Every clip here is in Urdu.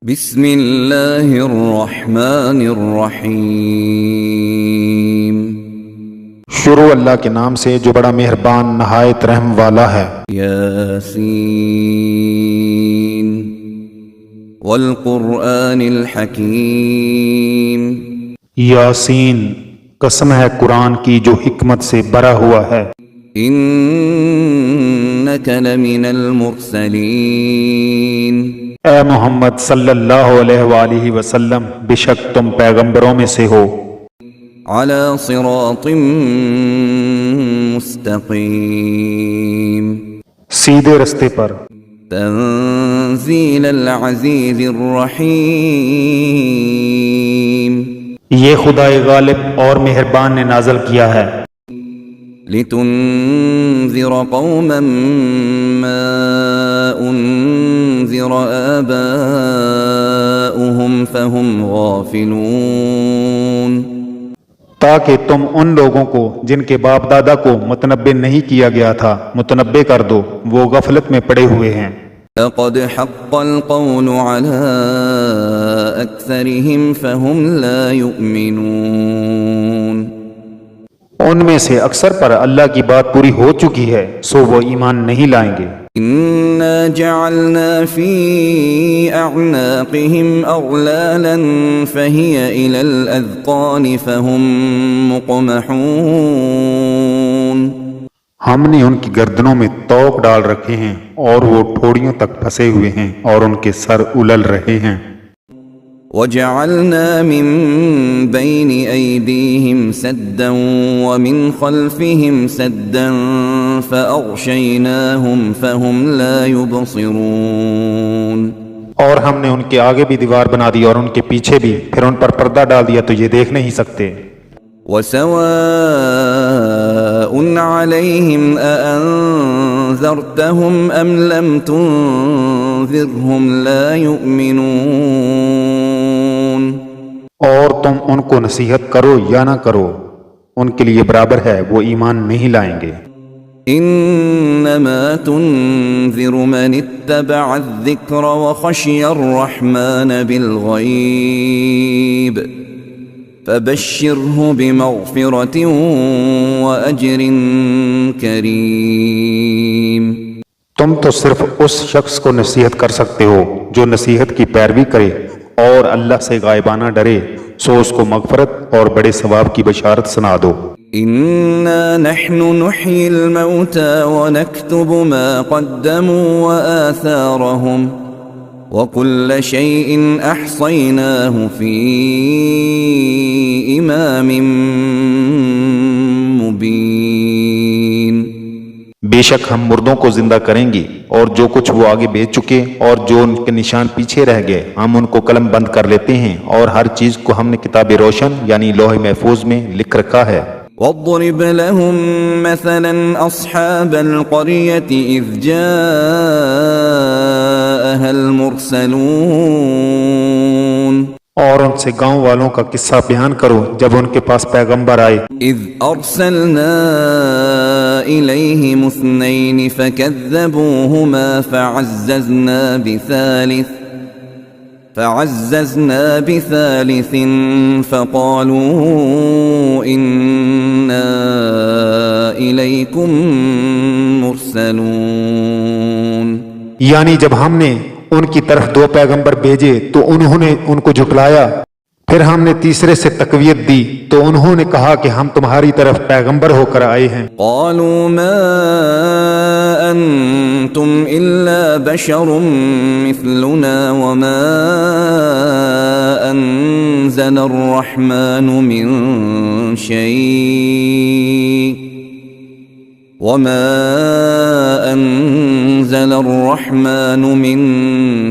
بسم اللہ الرحمن الرحیم۔ شروع اللہ کے نام سے جو بڑا مہربان نہایت رحم والا ہے۔ یاسین والقرآن الحکیم۔ یاسین، قسم ہے قرآن کی جو حکمت سے بھرا ہوا ہے۔ انک لمن المرسلین۔ اے محمد صلی اللہ علیہ وآلہ وسلم، بے شک تم پیغمبروں میں سے ہو۔ علی صراط مستقیم۔ سیدھے رستے پر۔ تنزیل العزیز الرحیم۔ یہ خدائے غالب اور مہربان نے نازل کیا ہے۔ لتنذر قوما ما انذر آباؤهم فهم غافلون۔ تاکہ تم ان لوگوں کو جن کے باپ دادا کو متنبع نہیں کیا گیا تھا متنبع کر دو، وہ غفلت میں پڑے ہوئے ہیں۔ لقد حق القول على أكثرهم فهم لا يؤمنون۔ ان میں سے اکثر پر اللہ کی بات پوری ہو چکی ہے، سو وہ ایمان نہیں لائیں گے۔ إنا جعلنا في أعناقهم أغلالا فهي إلى الأذقان فهم مقمحون۔ ہم نے ان کی گردنوں میں توق ڈال رکھے ہیں اور وہ ٹھوڑیوں تک پھنسے ہوئے ہیں اور ان کے سر الل رہے ہیں۔ وجعلنا من بين أيديهم سدا ومن خلفهم سدا فأغشيناهم فهم لا يبصرون۔ اور ہم نے ان کے آگے بھی دیوار بنا دی اور ان کے پیچھے بھی، پھر ان پر پردہ ڈال دیا تو یہ دیکھ نہیں سکتے۔ وسواء عليهم أأنذرتهم أم لم تنذرهم لا يؤمنون۔ اور تم ان کو نصیحت کرو یا نہ کرو، ان کے لیے برابر ہے، وہ ایمان نہیں لائیں گے۔ انما تنذر من اتبع الذکر وخشی الرحمن بالغیب فبشرہ بمغفرۃ واجر کریم۔ تم تو صرف اس شخص کو نصیحت کر سکتے ہو جو نصیحت کی پیروی کرے اور اللہ سے غائبانہ ڈرے، سو اس کو مغفرت اور بڑے ثواب کی بشارت سنا دو۔ انا نحن نحيي الموتى ونكتب ما قدموا وآثارهم وكل شيء احصيناه في امام مبين۔ بے شک ہم مردوں کو زندہ کریں گے اور جو کچھ وہ آگے بیچ چکے اور جو ان کے نشان پیچھے رہ گئے ہم ان کو قلم بند کر لیتے ہیں، اور ہر چیز کو ہم نے کتاب روشن یعنی لوح محفوظ میں لکھ رکھا ہے۔ واضرب لهم مثلا اصحاب القرية اذ جاءها المرسلون۔ اور ان سے گاؤں والوں کا قصہ بیان کرو جب ان کے پاس پیغمبر آئے۔ اذ ارسلنا الیہم اثنین فکذبوہما فعززنا بثالث فقالوا انا الیکم مرسلون۔ یعنی جب ہم نے ان کی طرف دو پیغمبر بھیجے تو انہوں نے ان کو جھٹلایا، پھر ہم نے تیسرے سے تقویت دی تو انہوں نے کہا کہ ہم تمہاری طرف پیغمبر ہو کر آئے ہیں۔ قالوا ما انتم الا بشر مثلنا وما انزل الرحمن من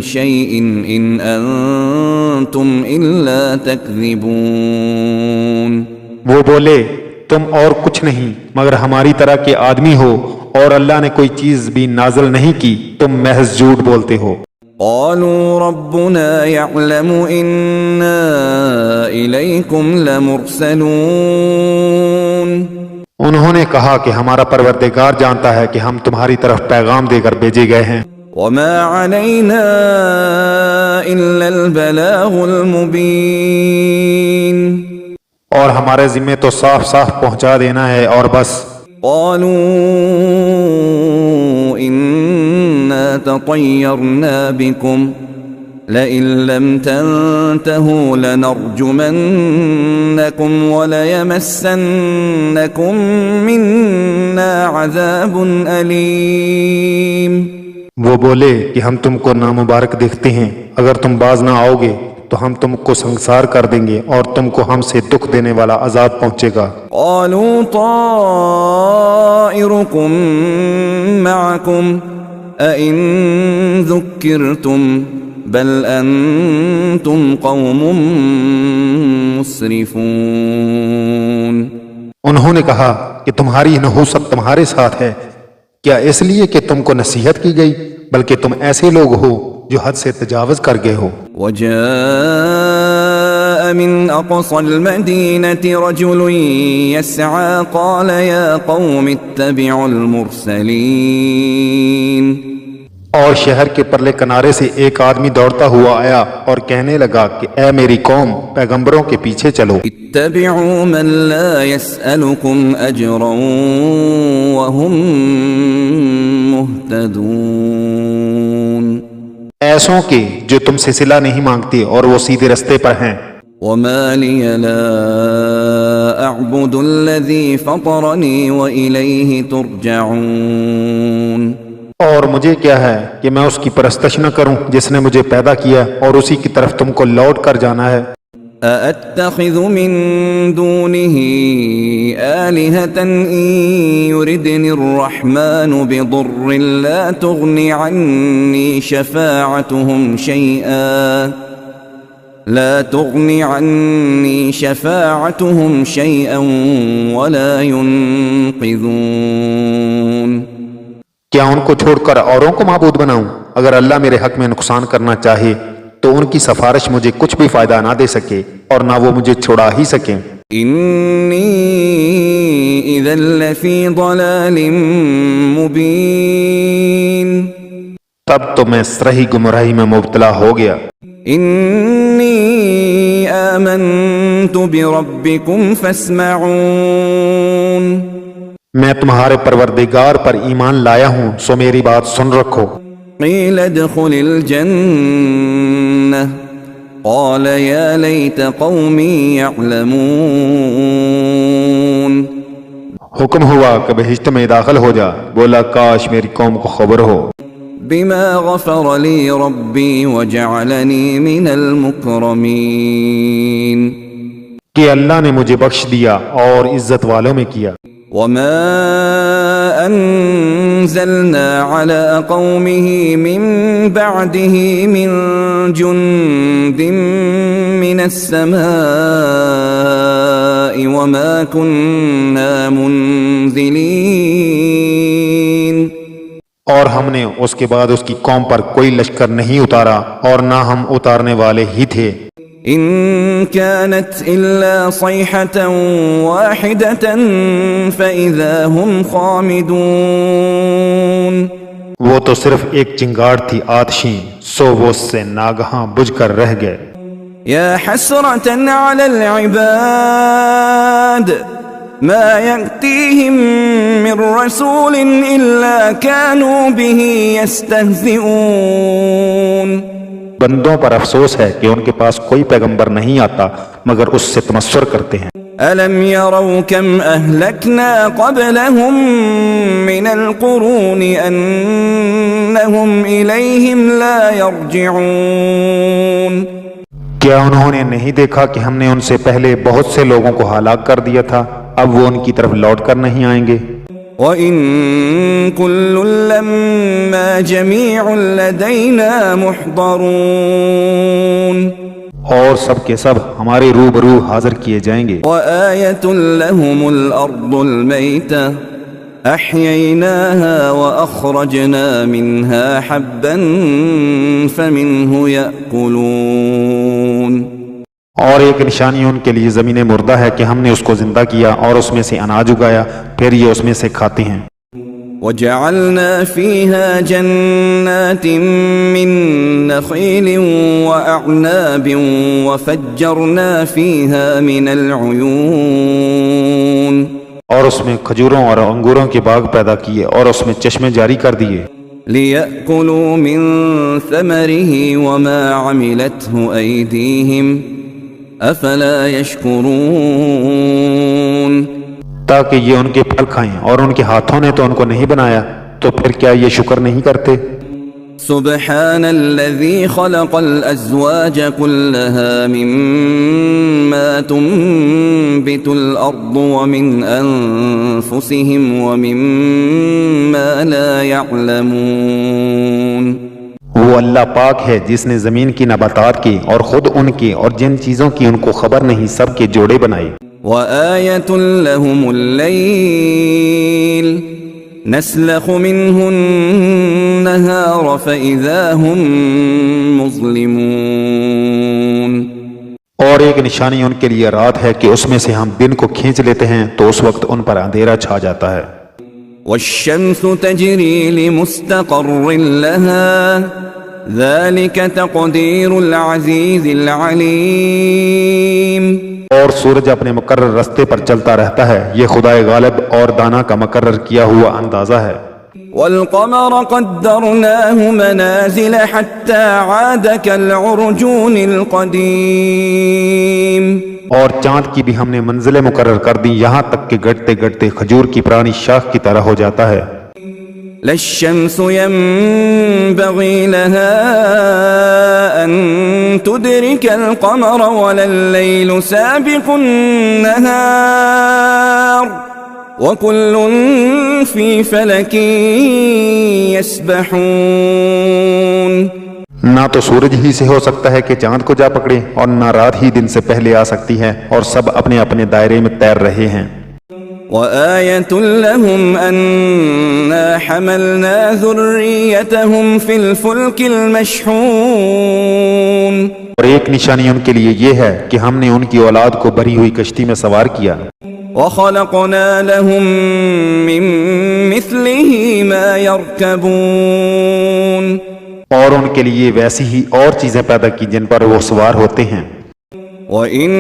شيء ان انتم الا تکذبون۔ وہ بولے تم اور کچھ نہیں مگر ہماری طرح کے آدمی ہو، اور اللہ نے کوئی چیز بھی نازل نہیں کی، تم محض جھوٹ بولتے ہو۔ قالوا ربنا يعلم انا الیکم لمرسلون۔ انہوں نے کہا کہ ہمارا پروردگار جانتا ہے کہ ہم تمہاری طرف پیغام دے کر بھیجے گئے ہیں۔ وما علينا إلا البلاغ المبين اور ہمارے ذمے تو صاف صاف پہنچا دینا ہے اور بس۔ قالوا إنا تطيرنا بكم لئن لم تنتهوا لنرجمنكم وليمسنكم منا عذاب أليم۔ وہ بولے کہ ہم تم کو نامبارک دیکھتے ہیں، اگر تم باز نہ آؤ گے تو ہم تم کو سنسار کر دیں گے اور تم کو ہم سے دکھ دینے والا عذاب پہنچے گا۔ قالوا طائركم معكم أئن ذكرتم بل أنتم قوم مسرفون۔ انہوں نے کہا کہ تمہاری نحوست تمہارے ساتھ ہے، کیا اس لیے کہ تم کو نصیحت کی گئی، بلکہ تم ایسے لوگ ہو جو حد سے تجاوز کر گئے ہو۔ وجاء من أقصى المدينة رجل يسعى قال يا قوم اتبعوا المرسلين۔ اور شہر کے پرلے کنارے سے ایک آدمی دوڑتا ہوا آیا اور کہنے لگا کہ اے میری قوم، پیغمبروں کے پیچھے چلو۔ اتبعوا من لا يسألكم أجرا وهم مهتدون۔ ایسوں کے جو تم سے صلہ نہیں مانگتے اور وہ سیدھے رستے پر ہیں۔ وما لي لا أعبد الذي فطرني وإليه ترجعون۔ اور مجھے کیا ہے کہ میں اس کی پرستش نہ کروں جس نے مجھے پیدا کیا اور اسی کی طرف تم کو لوٹ کر جانا ہے۔ أأتخذ من دونه آلهة إن يردني الرحمن بضر لا تغني عني شفاعتهم شيئا ولا ينقذون۔ کیا ان کو چھوڑ کر اوروں کو معبود بناؤں؟ اگر اللہ میرے حق میں نقصان کرنا چاہے تو ان کی سفارش مجھے کچھ بھی فائدہ نہ دے سکے اور نہ وہ مجھے چھڑا ہی سکیں۔ إني إذا لفي ضلال مبين۔ تب تو میں سرہی گمراہی میں مبتلا ہو گیا۔ إني آمنت بربكم فاسمعون۔ میں تمہارے پروردگار پر ایمان لایا ہوں، سو میری بات سن رکھو۔ قيل ادخل الجنة قال يا ليت قومي يعلمون۔ حکم ہوا کہ بہشت میں داخل ہو جا، بولا کاش میری قوم کو خبر ہو۔ بما غفر لي ربي وجعلني من المكرمين۔ کہ اللہ نے مجھے بخش دیا اور عزت والوں میں کیا۔ وما أنزلنا على قومه من بعده من جند من السماء وما كنا منزلين۔ اور ہم نے اس کے بعد اس کی قوم پر کوئی لشکر نہیں اتارا اور نہ ہم اتارنے والے ہی تھے۔ إن كانت إلا صيحة واحدة فإذا هم خامدون۔ وہ تو صرف ایک چنگاڑ تھی آتشیں، سو وہ اس سے ناگہاں بجھ کر رہ گئے۔ يا حسرة على العباد ما يأتيهم من رسول إلا كانوا به يستهزئون۔ بندوں پر افسوس ہے کہ ان کے پاس کوئی پیغمبر نہیں آتا مگر اس سے تمسخر کرتے ہیں۔ ألم يروا كم أهلكنا قبلهم من القرون أنهم إليهم لا يرجعون۔ کیا انہوں نے نہیں دیکھا کہ ہم نے ان سے پہلے بہت سے لوگوں کو ہلاک کر دیا تھا، اب وہ ان کی طرف لوٹ کر نہیں آئیں گے۔ وَإِن كُلٌّ لَّمَّا جَمِيعٌ لَّدَيْنَا مُحْضَرُونَ۔ اور سب کے سب ہمارے روبرو حاضر کیے جائیں گے۔ وَآيَةٌ لَّهُمُ الْأَرْضُ الْمَيْتَةُ أَحْيَيْنَاهَا وَأَخْرَجْنَا مِنْهَا حَبًّا فَمِنْهُ يَأْكُلُونَ۔ اور ایک نشانی ان کے لیے زمین مردہ ہے کہ ہم نے اس کو زندہ کیا اور اس میں سے اناج اگایا، پھر یہ اس میں سے کھاتے ہیں۔ وجعلنا فيها جنات من نخيل وأعناب وفجرنا فيها من العيون اور اس میں کھجوروں اور انگوروں کے باغ پیدا کیے اور اس میں چشمے جاری کر دیے ليأكلوا من ثمره وما عملته أيديهم أفلا يشكرون تاکہ یہ ان کے پھل کھائیں اور ان کے ہاتھوں نے تو ان کو نہیں بنایا تو پھر کیا یہ شکر نہیں کرتے سبحان الذي خلق الأزواج كلها مما تنبت الأرض ومن أنفسهم ومما لا يعلمون وہ اللہ پاک ہے جس نے زمین کی نباتات کی اور خود ان کی اور جن چیزوں کی ان کو خبر نہیں سب کے جوڑے بنائے وآية لهم الليل نسلخ منه النهار فإذا هم مظلمون اور ایک نشانی ان کے لیے رات ہے کہ اس میں سے ہم دن کو کھینچ لیتے ہیں تو اس وقت ان پر اندھیرا چھا جاتا ہے والشمس تجري لمستقر لها ذلك تقدير العزيز العليم اور سورج اپنے مقرر رستے پر چلتا رہتا ہے یہ خدائے غالب اور دانا کا مقرر کیا ہوا اندازہ ہے والقمر قدرناه منازل حتى عاد كالعرجون القديم اور چاند کی بھی ہم نے منزلیں مقرر کر دی یہاں تک کہ گھٹتے گھٹتے کھجور کی پرانی شاخ کی طرح ہو جاتا ہے لا الشمس ينبغي لها أن تدرك القمر ولا الليل سابق النهار وكل في فلك يسبحون نہ تو سورج ہی سے ہو سکتا ہے کہ چاند کو جا پکڑے اور نہ رات ہی دن سے پہلے آ سکتی ہے اور سب اپنے اپنے دائرے میں تیر رہے ہیں وآية لهم أنا حملنا ذريتهم في الفلك المشحون اور ایک نشانی ان کے لیے یہ ہے کہ ہم نے ان کی اولاد کو بھری ہوئی کشتی میں سوار کیا وخلقنا لهم من مثله ما يركبون اور ان کے لیے ویسی ہی اور چیزیں پیدا کی جن پر وہ سوار ہوتے ہیں وَإِن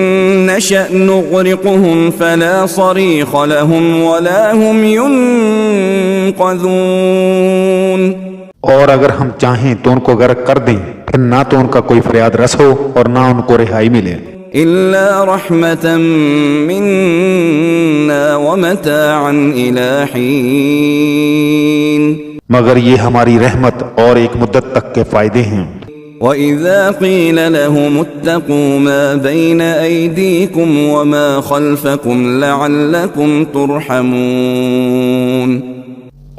نَّشَأْ نُغْرِقْهُمْ فَلَا صَرِيخَ لَهُمْ وَلَا هُمْ يُنقَذُونَ اور اگر ہم چاہیں تو ان کو غرق کر دیں پھر نہ تو ان کا کوئی فریاد رس ہو اور نہ ان کو رہائی ملے إِلَّا رَحْمَةً مِنَّا وَمَتَاعًا إِلَى حِينٍ مگر یہ ہماری رحمت اور ایک مدت تک کے فائدے ہیں وَإِذَا قِيلَ لَهُمُ اتَّقُوا مَا بَيْنَ أَيْدِيكُمْ وَمَا خَلْفَكُمْ لَعَلَّكُمْ تُرْحَمُونَ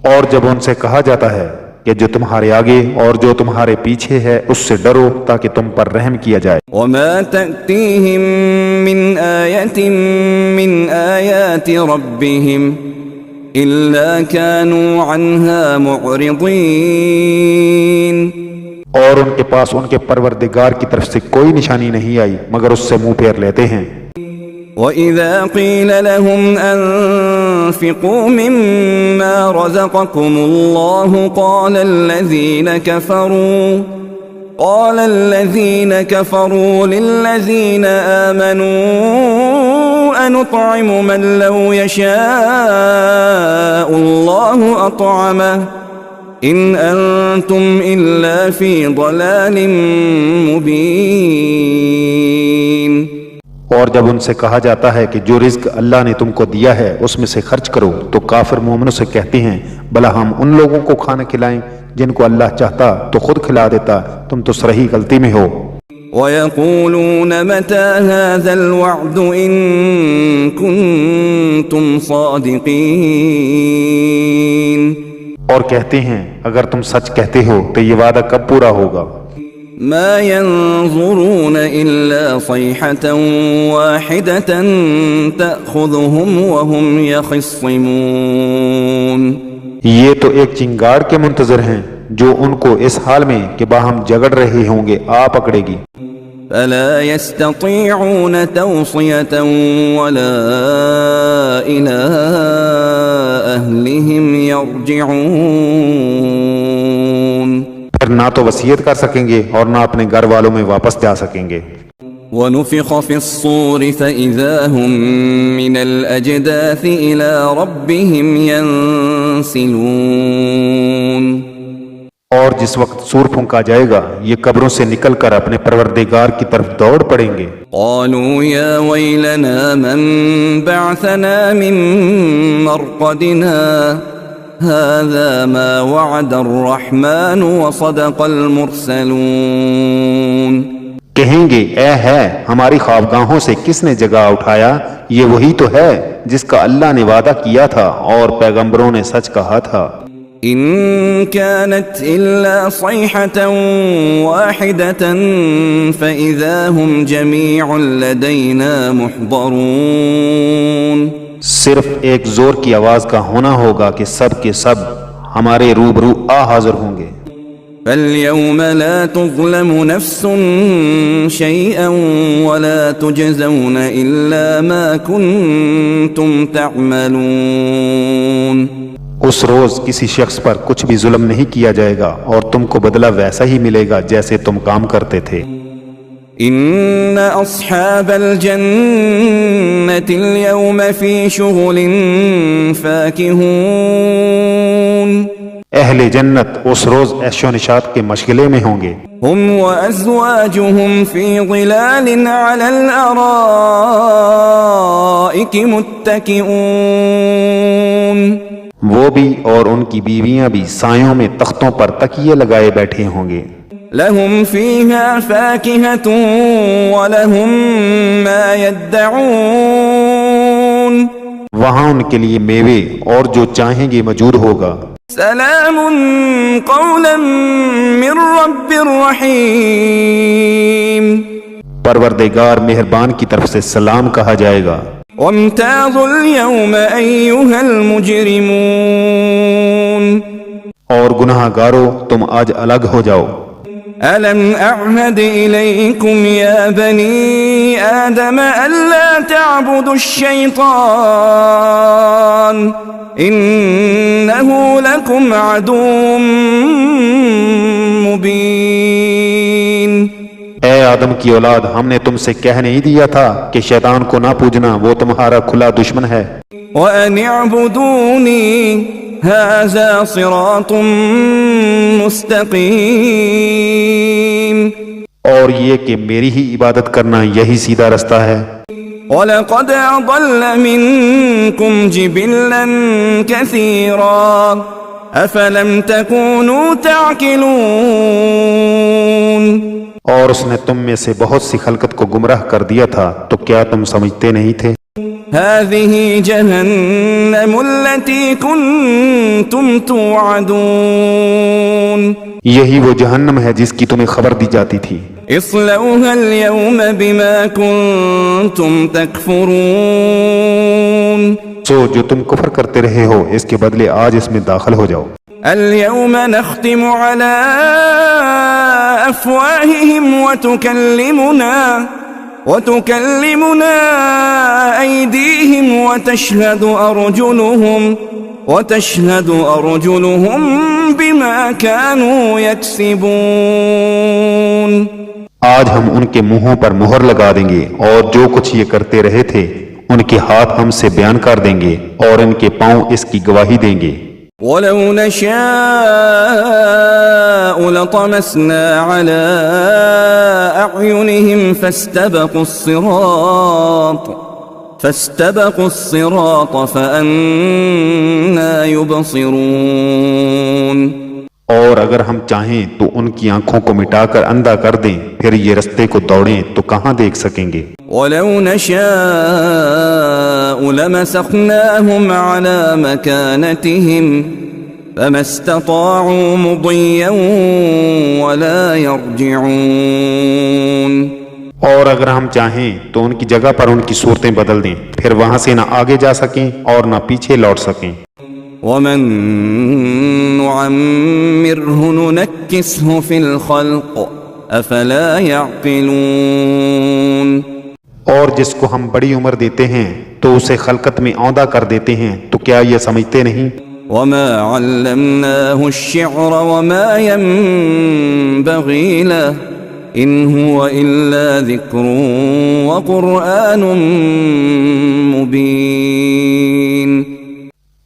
اور جب ان سے کہا جاتا ہے کہ جو تمہارے آگے اور جو تمہارے پیچھے ہے اس سے ڈرو تاکہ تم پر رحم کیا جائے وَمَا تَأْتِيهِم مِّنْ آيَةٍ مِّنْ آيَاتِ رَبِّهِمْ إِلَّا كَانُوا عَنْهَا مُعْرِضِينَ اور ان کے پاس ان کے پروردگار کی طرف سے کوئی نشانی نہیں آئی مگر اس سے منہ پھیر لیتے ہیں وَإِذَا قِيلَ لَهُمْ أَنفِقُوا مِمَّا رَزَقَكُمُ اللَّهُ قَالَ الَّذِينَ كَفَرُوا لِلَّذِينَ آمَنُوا أَنُطْعِمُ مَن لَّوْ يَشَاءُ اللَّهُ أَطْعَمَهُ إِنْ أَنْتُمْ إِلَّا فِي ضَلَالٍ مُبِينٍ اور جب ان سے کہا جاتا ہے کہ جو رزق اللہ نے تم کو دیا ہے اس میں سے خرچ کرو تو کافر مومنوں سے کہتے ہیں بھلا ہم ان لوگوں کو کھانا کھلائیں جن کو اللہ چاہتا تو خود کھلا دیتا تم تو صحیح غلطی میں ہو وَيَقُولُونَ مَتَى هَذَا الْوَعْدُ إِن كُنتُمْ صَادِقِينَ اور کہتے ہیں اگر تم سچ کہتے ہو تو یہ وعدہ کب پورا ہوگا ما ينظرون إلا صيحة واحدة تأخذهم وهم يخصمون یہ تو ایک چنگاڑ کے منتظر ہیں جو ان کو اس حال میں کہ باہم جگڑ رہے ہوں گے آ پکڑے گی فلا يستطيعون توصية ولا إلى أهلهم يرجعون پھر نہ تو وصیت کر سکیں گے اور نہ اپنے گھر والوں میں واپس جا سکیں گے۔ ونفخ في الصور فإذا هم من الأجداث إلى ربهم ينسلون اور جس وقت سور پھونکا جائے گا یہ قبروں سے نکل کر اپنے پروردگار کی طرف دوڑ پڑیں گے۔ قالوا يا ويلنا من بعثنا من مرقدنا هذا ما وعد الرحمن وصدق المرسلون کہیں گے اے ہے ہماری خوابگاہوں سے کس نے جگا اٹھایا، یہ وہی تو ہے جس کا اللہ نے وعدہ کیا تھا اور پیغمبروں نے سچ کہا تھا۔ إن كانت إلا صيحة واحدة فإذا هم جميع لدينا محضرون صرف ایک زور کی آواز کا ہونا ہوگا کہ سب کے سب ہمارے روبرو حاضر ہوں گے۔ فاليوم لا تظلم نفس شيئا ولا تجزون إلا ما كنتم تعملون اس روز کسی شخص پر کچھ بھی ظلم نہیں کیا جائے گا اور تم کو بدلہ ویسا ہی ملے گا جیسے تم کام کرتے تھے۔ ان اصحاب الجنة اليوم في شغل فاكهون اہل جنت اس روز عیش و نشاط کے مشغلے میں ہوں گے۔ هم وازواجهم في ظلال على الارائك متكئون وہ بھی اور ان کی بیویاں بھی سایوں میں تختوں پر تکیے لگائے بیٹھے ہوں گے۔ لهم فيها فاكهة ولهم ما يدعون وہاں ان کے لیے میوے اور جو چاہیں گے موجود ہوگا۔ سلام قولا من رب رحیم پروردگار مہربان کی طرف سے سلام کہا جائے گا۔ وامتازوا اليوم أيها المجرمون اور گناہ گارو تم آج الگ ہو جاؤ۔ ألم أعهد إليكم يا بني آدم ألا تعبدوا الشيطان إنه لكم عدو مبين اے آدم کی اولاد ہم نے تم سے کہہ نہیں دیا تھا کہ شیطان کو نہ پوجنا، وہ تمہارا کھلا دشمن ہے۔ وَأَنِ اعْبُدُونِي هَذَا صِرَاطٌ مُسْتَقِيمٌ اور یہ کہ میری ہی عبادت کرنا یہی سیدھا رستہ ہے۔ وَلَقَدْ أَضَلَّ مِنْكُمْ جِبِلًّا كَثِيرًا أَفَلَمْ تَكُونُوا تَعْقِلُونَ اور اس نے تم میں سے بہت سی خلقت کو گمراہ کر دیا تھا، تو کیا تم سمجھتے نہیں تھے؟ هذه جهنم التي كنتم توعدون یہی وہ جہنم ہے جس کی تمہیں خبر دی جاتی تھی۔ اصلوها اليوم بما كنتم تكفرون سو جو تم کفر کرتے رہے ہو اس کے بدلے آج اس میں داخل ہو جاؤ۔ اليوم نختم على أفواههم وتكلمنا أيديهم وتشهد أرجلهم بما كانوا يكسبون آج ہم ان کے منہوں پر مہر لگا دیں گے اور جو کچھ یہ کرتے رہے تھے ان کے ہاتھ ہم سے بیان کر دیں گے اور ان کے پاؤں اس کی گواہی دیں گے۔ وَلَوْ نَشَاءُ لَطَمَسْنَا عَلَىٰ أَعْيُنِهِمْ فَاسْتَبَقُوا الصِّرَاطَ فَأَنَّىٰ يُبْصِرُونَ اور اگر ہم چاہیں تو ان کی آنکھوں کو مٹا کر اندھا کر دیں، پھر یہ رستے کو دوڑیں تو کہاں دیکھ سکیں گے۔ وَلَوْ نَشَاءُ لَمَسَخْنَاهُمْ عَلَىٰ مَكَانَتِهِمْ فَمَا اسْتَطَاعُوا مُضِيًّا وَلَا يَرْجِعُونَ اور اگر ہم چاہیں تو ان کی جگہ پر ان کی صورتیں بدل دیں، پھر وہاں سے نہ آگے جا سکیں اور نہ پیچھے لوٹ سکیں۔ وَمَن نُعَمِّرْهُ نُنَكِّسْهُ فِي الْخَلْقِ أَفَلَا يَعْقِلُونَ اور جس کو ہم بڑی عمر دیتے ہیں تو اسے خلقت میں اوندا کر دیتے ہیں، تو کیا یہ سمجھتے نہیں؟ وما علمناه الشعر وما ينبغي له إن هو إلا ذكر وقرآن مبين۔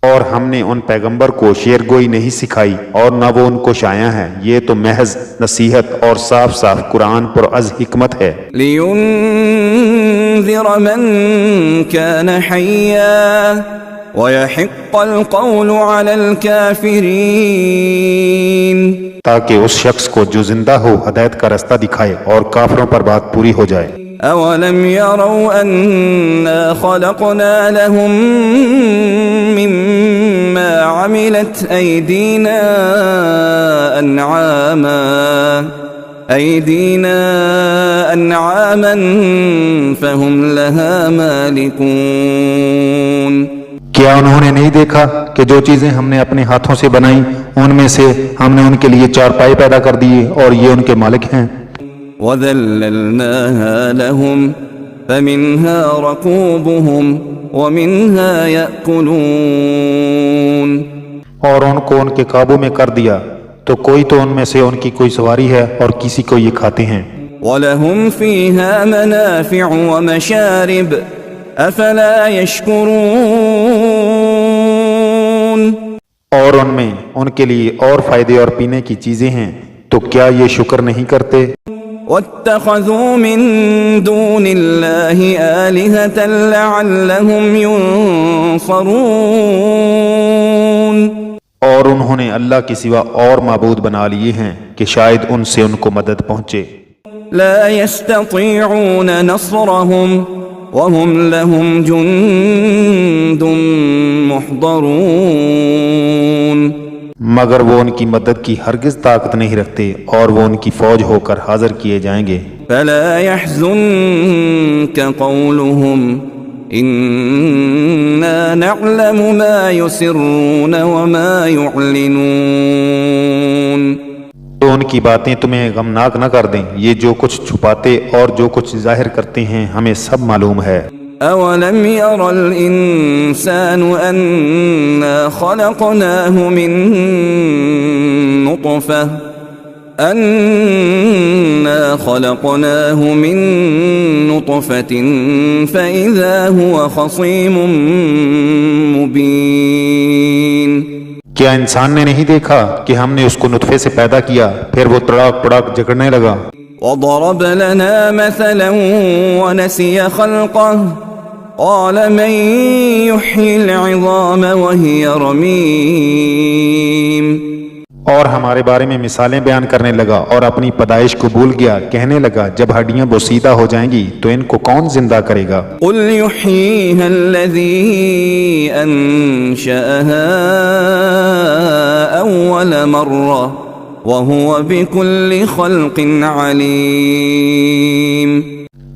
اور ہم نے ان پیغمبر کو شعر گوئی نہیں سکھائی اور نہ وہ ان کو شایع ہے، یہ تو محض نصیحت اور صاف صاف قرآن پر از حکمت ہے۔ لينذر من كان حيا ويحق القول على الكافرين، تاکہ اس شخص کو جو زندہ ہو ہدایت کا رستہ دکھائے اور کافروں پر بات پوری ہو جائے۔ أولم يروا أنا خلقنا لهم مما عملت أيدينا أنعاما فهم لها مالكون۔ کیا انہوں نے نہیں دیکھا کہ جو چیزیں ہم نے اپنے ہاتھوں سے بنائی ان میں سے ہم نے ان کے لیے چارپائی پیدا کر دیے اور یہ ان کے مالک ہیں۔ وَذَلَّلْنَاهَا لَهُمْ فَمِنْهَا رَكُوبُهُمْ وَمِنْهَا يَأْكُلُونَ، اور ان کو ان کے قابو میں کر دیا تو کوئی تو ان میں سے ان کی کوئی سواری ہے اور کسی کو یہ کھاتے ہیں۔ وَلَهُمْ فِيهَا مَنَافِعُ وَمَشَارِبُ أَفَلَا يَشْكُرُونَ، اور ان میں ان کے لیے اور فائدے اور پینے کی چیزیں ہیں، تو کیا یہ شکر نہیں کرتے؟ وَاتَّخَذُوا مِن دُونِ اللَّهِ آلِهَةً لَعَلَّهُمْ يُنصَرُونَ، اور انہوں نے اللہ کے سوا اور معبود بنا لیے ہیں کہ شاید ان سے ان کو مدد پہنچے۔ لَا يَسْتَطِيعُونَ نَصْرَهُمْ وَهُمْ لَهُمْ جُنْدٌ مُحْضَرُونَ، مگر وہ ان کی مدد کی ہرگز طاقت نہیں رکھتے اور وہ ان کی فوج ہو کر حاضر کیے جائیں گے۔ فَلَا يَحْزُنكَ قَوْلُهُمْ إِنَّا نَعْلَمُ مَا يُسِرُّونَ وَمَا يُعْلِنُونَ، تو ان کی باتیں تمہیں غمناک نہ کر دیں، یہ جو کچھ چھپاتے اور جو کچھ ظاہر کرتے ہیں ہمیں سب معلوم ہے۔ أَوَلَمْ يَرَ الْإِنسَانُ أَنَّا خَلَقْنَاهُ مِن نُّطْفَةٍ فَإِذَا هُوَ خَصِيمٌ مُّبِينٌ، کیا انسان نے نہیں دیکھا کہ ہم نے اس کو نطفے سے پیدا کیا پھر وہ تڑاک پڑاک جھگڑنے لگا؟ وَضَرَبَ لَنَا مَثَلًا وَنَسِيَ خَلْقَهُ قَالَ مَن يُحْيِي الْعِظَامَ وَهِيَ رَمِيمٌ، اور ہمارے بارے میں مثالیں بیان کرنے لگا اور اپنی پیدائش کو بھول گیا، کہنے لگا جب ہڈیاں بوسیدہ ہو جائیں گی تو ان کو کون زندہ کرے گا؟ قُلْ يُحْيِيهَا الَّذِي أَنشَأَهَا أَوَّلَ مَرَّةٍ وَهُوَ بِكُلِّ خَلْقٍ عَلِيمٌ،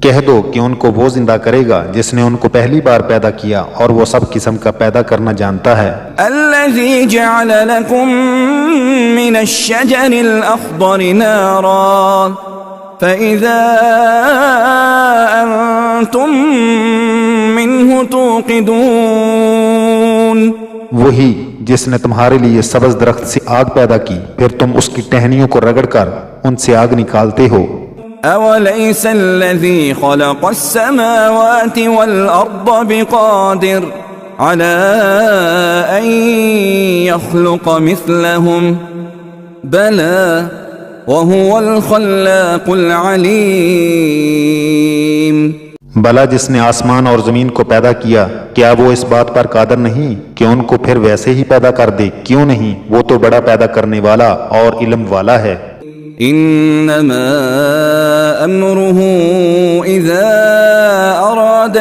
کہہ دو کہ ان کو وہ زندہ کرے گا جس نے ان کو پہلی بار پیدا کیا اور وہ سب قسم کا پیدا کرنا جانتا ہے۔ الَّذِي جَعَلَ لَكُم مِّنَ الشَّجَرِ الْأَخْضَرِ نَارًا فَإِذَا أَنتُم مِّنْهُ تُوقِدُونَ، وہی جس نے تمہارے لیے سبز درخت سے آگ پیدا کی پھر تم اس کی ٹہنیوں کو رگڑ کر ان سے آگ نکالتے ہو۔ أَوَلَيْسَ الَّذِي خَلَقَ السَّمَاوَاتِ وَالْأَرْضَ بِقَادِرٍ عَلَىٰ أَن يَخْلُقَ مِثْلَهُم بَلَىٰ وَهُوَ الْخَلَّاقُ الْعَلِيمُ، بھلا جس نے آسمان اور زمین کو پیدا کیا کیا وہ اس بات پر قادر نہیں کہ ان کو پھر ویسے ہی پیدا کر دے؟ کیوں نہیں، وہ تو بڑا پیدا کرنے والا اور علم والا ہے۔ إنما أمره إذا أراد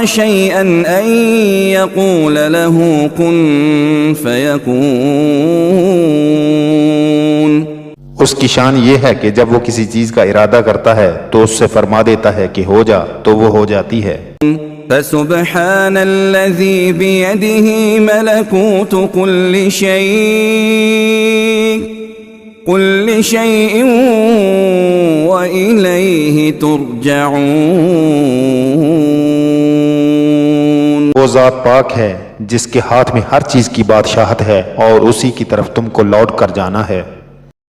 شيئا أن يقول له كن فيكون، اس کی شان یہ ہے کہ جب وہ کسی چیز کا ارادہ کرتا ہے تو اس سے فرما دیتا ہے کہ ہو جا تو وہ ہو جاتی ہے۔ فسبحان الذي بيده ملكوت كل شيء كل شيء وإليه ترجعون۔ وہ ذات پاک ہے جس کے ہاتھ میں ہر چیز کی بادشاہت ہے اور اسی کی طرف تم کو لوٹ کر جانا ہے۔